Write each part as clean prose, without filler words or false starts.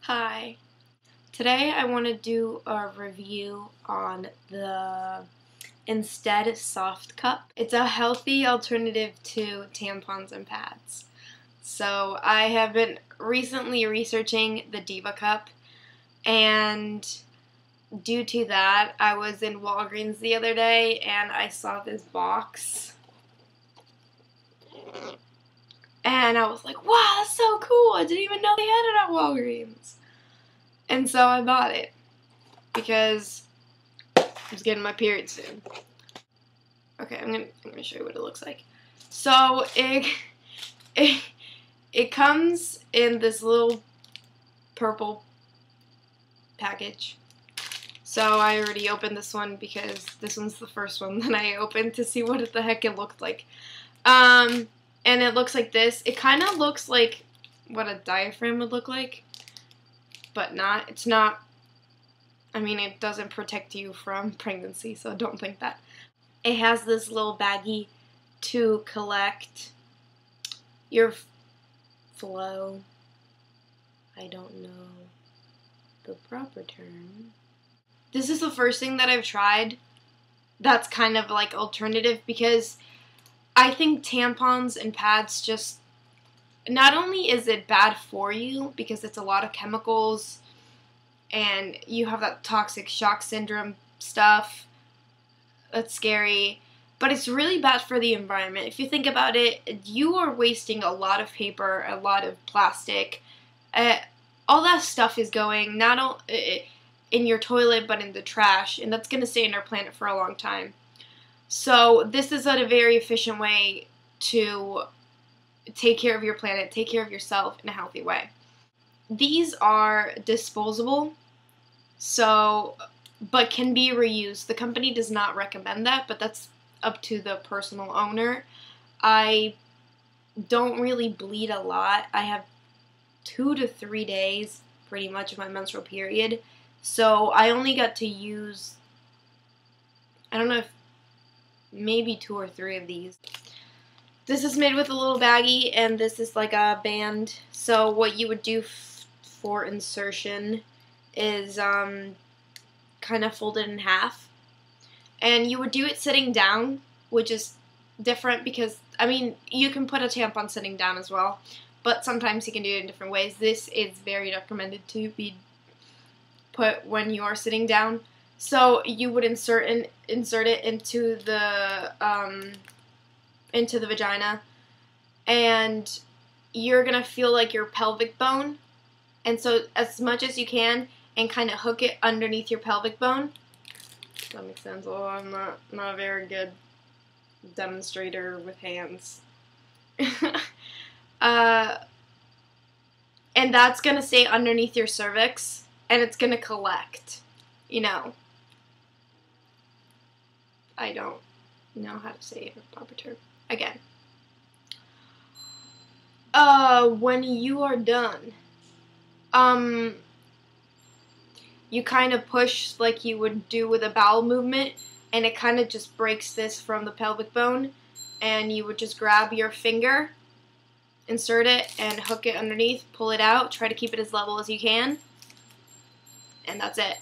Hi. Today I want to do a review on the Instead Soft Cup. It's a healthy alternative to tampons and pads. So I have been recently researching the Diva Cup, and due to that I was in Walgreens the other day and I saw this box. And I was like, wow, that's so cool. I didn't even know they had it at Walgreens. And so I bought it because I was getting my period soon. Okay, I'm gonna show you what it looks like. So it comes in this little purple package. So I already opened this one because this one's the first one that I opened to see what the heck it looked like. And it looks like this. It kind of looks like what a diaphragm would look like, but not. It's not. I mean, it doesn't protect you from pregnancy, so don't think that. It has this little baggie to collect your flow. I don't know the proper term. This is the first thing that I've tried that's kind of like alternative, because I think tampons and pads just, not only is it bad for you because it's a lot of chemicals and you have that toxic shock syndrome stuff, that's scary, but it's really bad for the environment. If you think about it, you are wasting a lot of paper, a lot of plastic, all that stuff is going not only in your toilet but in the trash, and that's going to stay in our planet for a long time. So this is a very efficient way to take care of your planet, take care of yourself in a healthy way. These are disposable, but can be reused. The company does not recommend that, but that's up to the personal owner. I don't really bleed a lot. I have 2 to 3 days pretty much of my menstrual period, so I only got to use, I don't know, if maybe 2 or 3 of these. This is made with a little baggie, and this is like a band. So what you would do for insertion is kind of fold it in half, and you would do it sitting down, which is different because, I mean, you can put a tampon sitting down as well, but sometimes you can do it in different ways. This is very recommended to be put when you are sitting down. So you would insert it into the vagina, and you're gonna feel like your pelvic bone, and so as much as you can, and kind of hook it underneath your pelvic bone. Does that make sense? Oh, I'm not a very good demonstrator with hands. And that's gonna stay underneath your cervix, and it's gonna collect. You know, I don't know how to say it in a proper term. Again. When you are done, you kind of push like you would do with a bowel movement, and it kind of just breaks this from the pelvic bone, and you would just grab your finger, insert it, and hook it underneath, pull it out, try to keep it as level as you can, and that's it.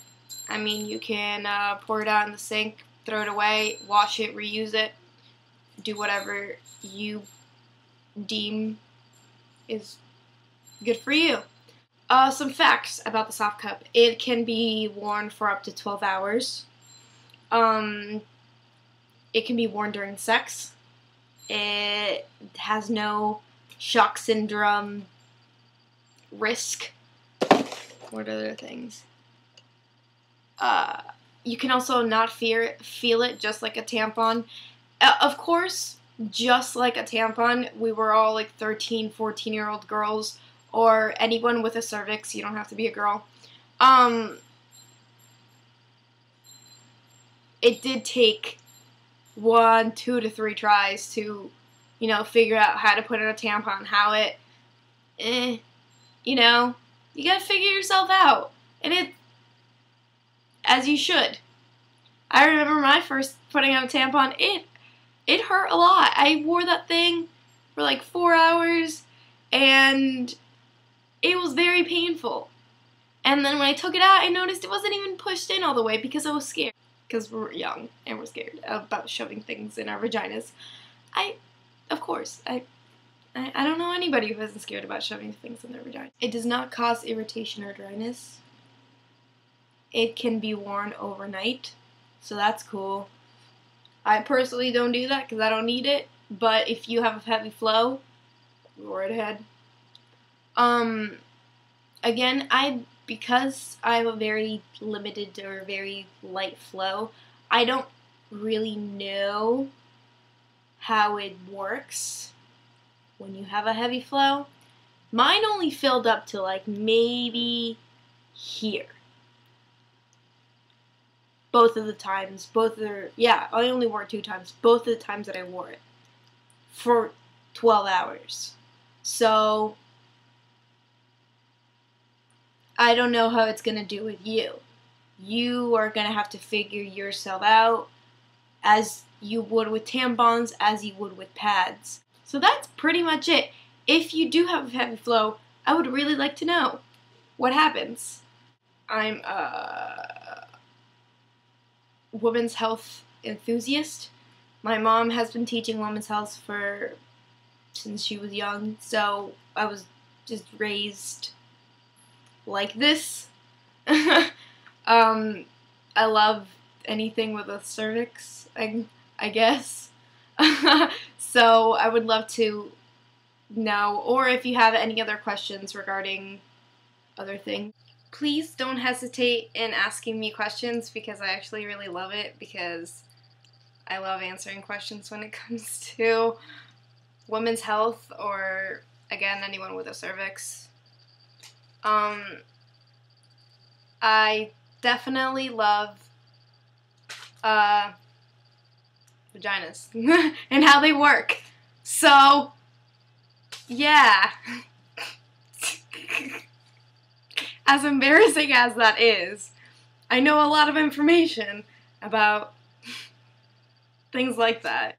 I mean, you can pour it out in the sink, throw it away, wash it, reuse it, do whatever you deem is good for you. Some facts about the soft cup. It can be worn for up to 12 hours. It can be worn during sex. It has no shock syndrome risk. What other things? You can also not feel it, just like a tampon. Of course, just like a tampon, we were all like 13, 14-year-old girls, or anyone with a cervix. You don't have to be a girl. It did take 1, 2 to 3 tries to, figure out how to put in a tampon, how it, you gotta figure yourself out. And as you should. I remember my first putting on a tampon, it hurt a lot. I wore that thing for like 4 hours, and it was very painful. And then when I took it out, I noticed it wasn't even pushed in all the way because I was scared. Because we're young and we're scared about shoving things in our vaginas. Of course, I don't know anybody who isn't scared about shoving things in their vagina. It does not cause irritation or dryness. It can be worn overnight, so that's cool. I personally don't do that because I don't need it, but if you have a heavy flow, go right ahead. Again, because I have a very limited or very light flow, I don't really know how it works when you have a heavy flow. Mine only filled up to like maybe here. Both of the times, I only wore it 2 times. Both of the times that I wore it for 12 hours. So I don't know how it's going to do with you. You are going to have to figure yourself out as you would with tampons, as you would with pads. So that's pretty much it. If you do have a heavy flow, I would really like to know what happens. I'm a women's health enthusiast. My mom has been teaching women's health since she was young, so I was just raised like this. I love anything with a cervix, I guess. So I would love to know, or if you have any other questions regarding other things, please don't hesitate in asking me questions, because I actually really love it, because I love answering questions when it comes to women's health, or again, anyone with a cervix. I definitely love vaginas and how they work. So, yeah. As embarrassing as that is, I know a lot of information about things like that.